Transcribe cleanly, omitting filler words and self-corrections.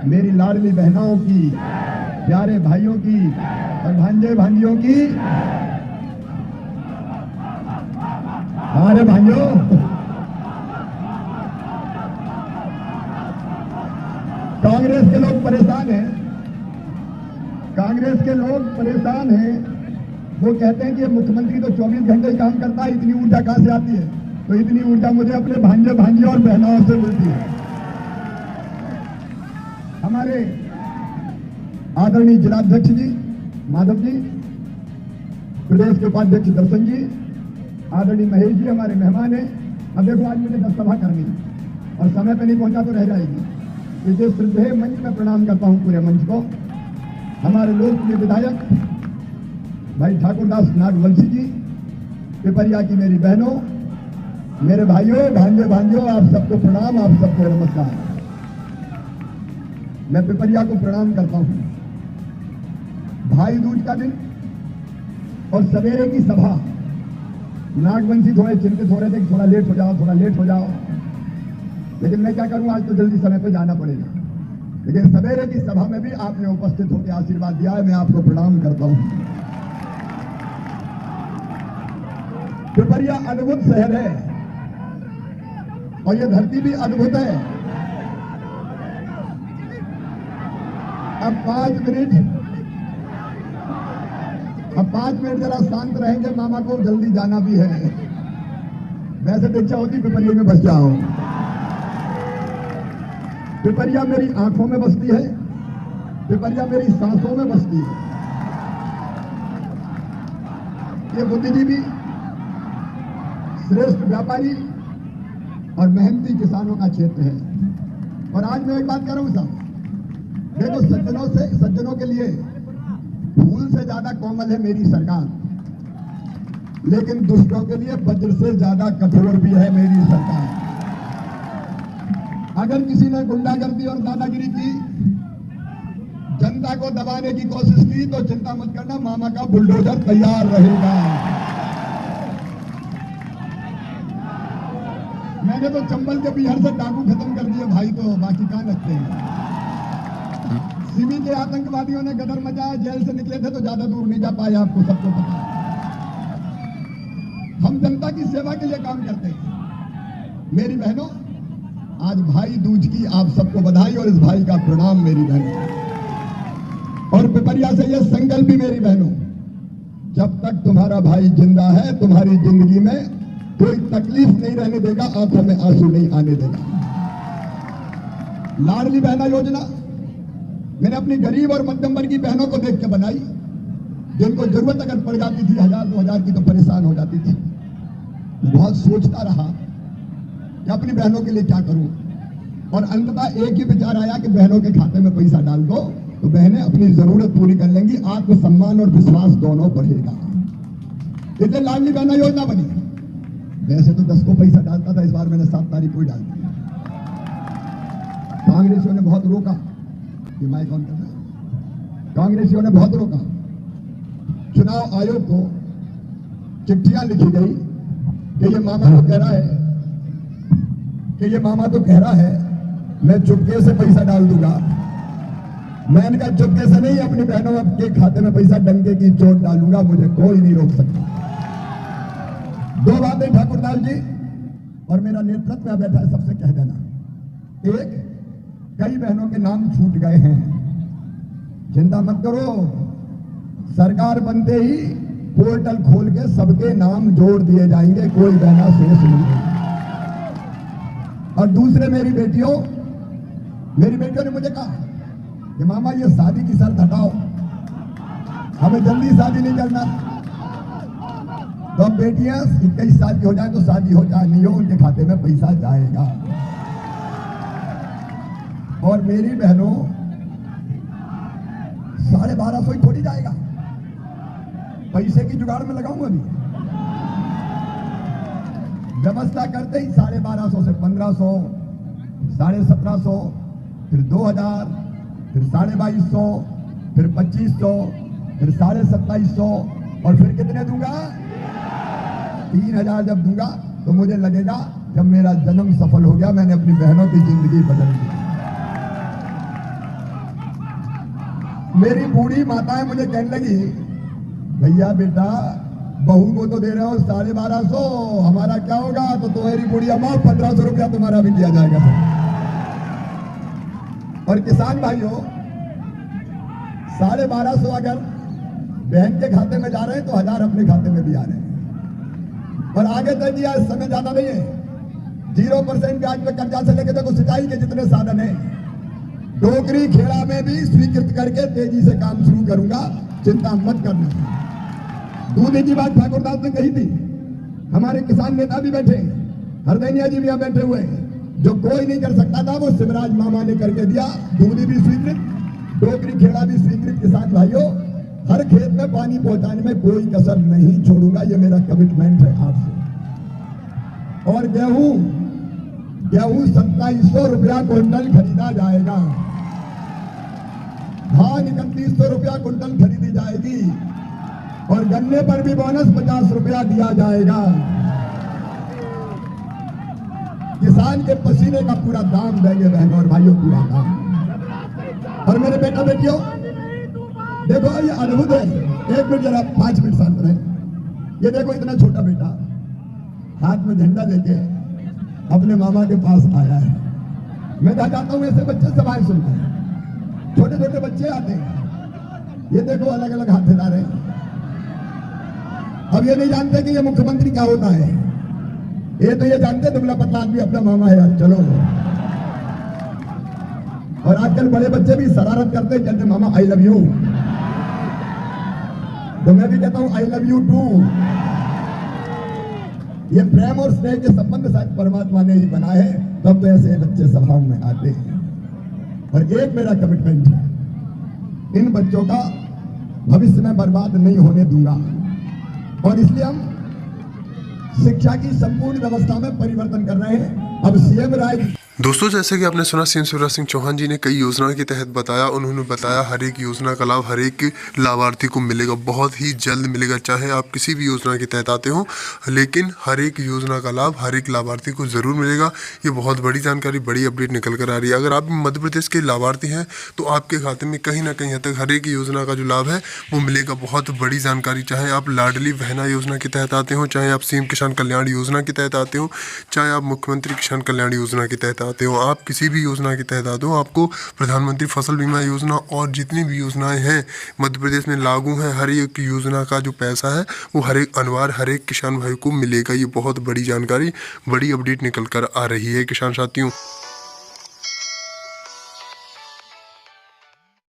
मेरी लाडली बहनों की, प्यारे भाइयों की और भांजे भांजियों की। अरे भाइयों, कांग्रेस के लोग परेशान हैं, कांग्रेस के लोग परेशान हैं। वो कहते हैं कि मुख्यमंत्री तो 24 घंटे काम करता है, इतनी ऊर्जा कहां से आती है? तो इतनी ऊर्जा मुझे अपने भांजे भांजी और बहनों से मिलती है। हमारे आदरणीय जिलाध्यक्ष जी माधव जी, प्रदेश के उपाध्यक्ष दर्शन जी, आदरणीय महेश जी हमारे मेहमान हैं। अब देखो, आज मुझे 10 सभा करनी है और समय पे नहीं पहुंचा तो रह जाएगी। इसे श्रद्धेय मंच में प्रणाम करता हूं पूरे मंच को। हमारे लोकप्रिय विधायक भाई ठाकुरदास नागवंशी जी, पिपरिया की मेरी बहनों, मेरे भाइयों, भांजे भांजियों, आप सबको प्रणाम, आप सबको नमस्कार। मैं पिपरिया को प्रणाम करता हूं। भाई दूज का दिन और सवेरे की सभा, नागवंशी थोड़े चिंतित हो रहे थे कि थोड़ा लेट हो जाओ, थोड़ा लेट हो जाओ, लेकिन मैं क्या करूं, आज तो जल्दी समय पर जाना पड़ेगा। लेकिन सवेरे की सभा में भी आपने उपस्थित होकर आशीर्वाद दिया है, मैं आपको प्रणाम करता हूं। पिपरिया अद्भुत शहर है और यह धरती भी अद्भुत है। अब 5 मिनट जरा शांत रहेंगे, मामा को जल्दी जाना भी है। वैसे तो इच्छा होती पिपरिया में बस जाओ। पिपरिया मेरी आंखों में बसती है, पिपरिया मेरी सांसों में बसती है। ये बुद्धिजीवी, श्रेष्ठ व्यापारी और मेहनती किसानों का क्षेत्र है। और आज मैं एक बात कह रहा हूं साहब, देखो, सज्जनों के लिए फूल से ज्यादा कोमल है मेरी सरकार, लेकिन दुष्टों के लिए वज्र से ज्यादा कठोर भी है मेरी सरकार। अगर किसी ने गुंडागर्दी और दादागिरी की, जनता को दबाने की कोशिश की, तो चिंता मत करना, मामा का बुलडोजर तैयार रहेगा। मैंने तो चंबल के बिहार से डाकू खत्म कर दिए भाई, तो बाकी कहां लगते हैं। सिमी के आतंकवादियों ने गदर मचाया, जेल से निकले थे तो ज्यादा दूर नहीं जा पाए, आपको सबको पता है। हम जनता की सेवा के लिए काम करते हैं। मेरी बहनों, आज भाई दूज की आप सबको बधाई और इस भाई का प्रणाम मेरी बहनों। और पिपरिया से यह संकल्प भी मेरी बहनों, जब तक तुम्हारा भाई जिंदा है, तुम्हारी जिंदगी में कोई तकलीफ नहीं रहने देगा, आंखों में आंसू नहीं आने देगा। लाडली बहना योजना मैंने अपनी गरीब और मध्यम वर्ग की बहनों को देख के बनाई, जिनको जरूरत अगर पड़ जाती थी 1000-2000 की तो परेशान हो जाती थी। बहुत सोचता रहा कि अपनी बहनों के लिए क्या करूं, और अंततः एक ही विचार आया कि बहनों के खाते में पैसा डाल दो तो बहनें अपनी जरूरत पूरी कर लेंगी, आत्मसम्मान और विश्वास दोनों बढ़ेगा। इसे लाडली बहना योजना बनी। वैसे तो 10 को पैसा डालता था, इस बार मैंने 7 तारीख को ही डाल दिया। कांग्रेसियों ने बहुत रोका, ये माइक ऑन करना है। कांग्रेसियों ने बहुत रोका। चुनाव आयोग को चिट्ठियां लिखी गई कि ये मामा तो कह रहा है मैं चुपके से पैसा डाल दूंगा। मैंने कहा चुपके से नहीं, अपनी बहनों के खाते में पैसा डंके की चोट डालूंगा, मुझे कोई नहीं रोक सकता। 2 बातें ठाकुरदास जी और मेरा नेतृत्व में बैठा है सबसे कह देना। एक, कई बहनों के नाम छूट गए हैं, चिंता मत करो, सरकार बनते ही पोर्टल खोल के सबके नाम जोड़ दिए जाएंगे, कोई बहना शेष नहीं। और दूसरे, मेरी बेटियों ने मुझे कहा कि मामा ये शादी की शर्त हटाओ, हमें जल्दी शादी नहीं करना। तो अब बेटियां 21 साल की हो जाए तो शादी हो जाए, नहीं हो उनके खाते में पैसा जाएगा। और मेरी बहनों, 1250 ही थोड़ी जाएगा, पैसे की जुगाड़ में लगाऊंगा। अभी व्यवस्था करते ही 1250 से 1500, 1750, फिर 2000, फिर 2250, फिर 2500, फिर 2750 और फिर कितने दूंगा? 3000 जब दूंगा तो मुझे लगेगा जब मेरा जन्म सफल हो गया, मैंने अपनी बहनों की जिंदगी बदल दी। मेरी बूढ़ी माताएं मुझे कहने लगी, भैया बेटा बहू को तो दे रहे हो 1250, हमारा क्या होगा? तो तुम्हारी बूढ़ी अम्मा 1500 रुपया तुम्हारा भी दिया जाएगा। और किसान भाइयों 1250 अगर बहन के खाते में जा रहे हैं तो 1000 अपने खाते में भी आ रहे हैं। और आगे तय दिया, इस समय ज्यादा नहीं है, 0% ब्याज पे कर्जा से लेके देखो सिंचाई के जितने साधन है डोगरी खेड़ा में भी स्वीकृत करके तेजी से काम शुरू करूंगा, चिंता मत करना। दूध की बात ठाकुरदास ने कही थी, हमारे किसान नेता भी बैठे, हरदैनिया जी भी यहाँ बैठे हुए, जो कोई नहीं कर सकता था वो शिवराज मामा ने करके दिया। दूध भी स्वीकृत, डोगरी खेड़ा भी स्वीकृत। किसान भाइयों हर खेत में पानी पहुंचाने में कोई कसर नहीं छोड़ूंगा, ये मेरा कमिटमेंट है आपसे। और गेहूं 2700 रुपया क्विंटल खरीदा जाएगा, धान 3100 रुपया क्विंटल खरीदी जाएगी, और गन्ने पर भी बोनस 50 रुपया दिया जाएगा। किसान के पसीने का पूरा दाम देंगे बहनों और भाइयों, पूरा दाम। और मेरे बेटा बेटियों देखो ये अद्भुत है, 1 मिनट जरा 5 मिनट शांत रहे। ये देखो इतना छोटा बेटा हाथ में झंडा लेके अपने मामा के पास आया है। मैं चाहता हूं ऐसे बच्चे सवाल सुनते हैं, छोटे छोटे बच्चे आते हैं, ये देखो अलग अलग हाथ हिला रहे हैं। अब ये नहीं जानते कि ये मुख्यमंत्री क्या होता है, ये तो ये जानते दुबला पतला आदमी अपना मामा है यार, चलो। और आजकल बड़े बच्चे भी शरारत करते हैं, कहते मामा आई लव यू, तो मैं भी कहता हूं आई लव यू टू। ये प्रेम और स्नेह के संबंध शायद परमात्मा ने ही बनाए हैं, तब तो ऐसे बच्चे सभाओं में आते हैं। और एक मेरा कमिटमेंट है, इन बच्चों का भविष्य में बर्बाद नहीं होने दूंगा, और इसलिए हम शिक्षा की संपूर्ण व्यवस्था में परिवर्तन कर रहे हैं। अब सीएम राय दोस्तों, जैसे कि आपने सुना सीएम शिवराज सिंह चौहान जी ने कई योजना के तहत बताया, उन्होंने बताया हर एक योजना का लाभ हर एक लाभार्थी को मिलेगा, बहुत ही जल्द मिलेगा। चाहे आप किसी भी योजना के तहत आते हो, लेकिन हर एक योजना का लाभ हर एक लाभार्थी को ज़रूर मिलेगा। ये बहुत बड़ी जानकारी, बड़ी अपडेट निकल कर आ रही है। अगर आप मध्य प्रदेश के लाभार्थी हैं तो आपके खाते में कहीं ना कहीं हद तक हर एक योजना का जो लाभ है वो मिलेगा। बहुत बड़ी जानकारी, चाहे आप लाडली बहना योजना के तहत आते हो, चाहे आप सीएम किसान कल्याण योजना के तहत आते हो, चाहे आप मुख्यमंत्री किसान कल्याण योजना के तहत आते हो, आप किसी भी योजना के तहत आते हो, आपको प्रधानमंत्री फसल बीमा योजना और जितनी भी योजनाएं हैं मध्य प्रदेश में लागू हैं, हर एक योजना का जो पैसा है वो हर एक अनिवार्य हर एक किसान भाई को मिलेगा। ये बहुत बड़ी जानकारी, बड़ी अपडेट निकल कर आ रही है किसान साथियों।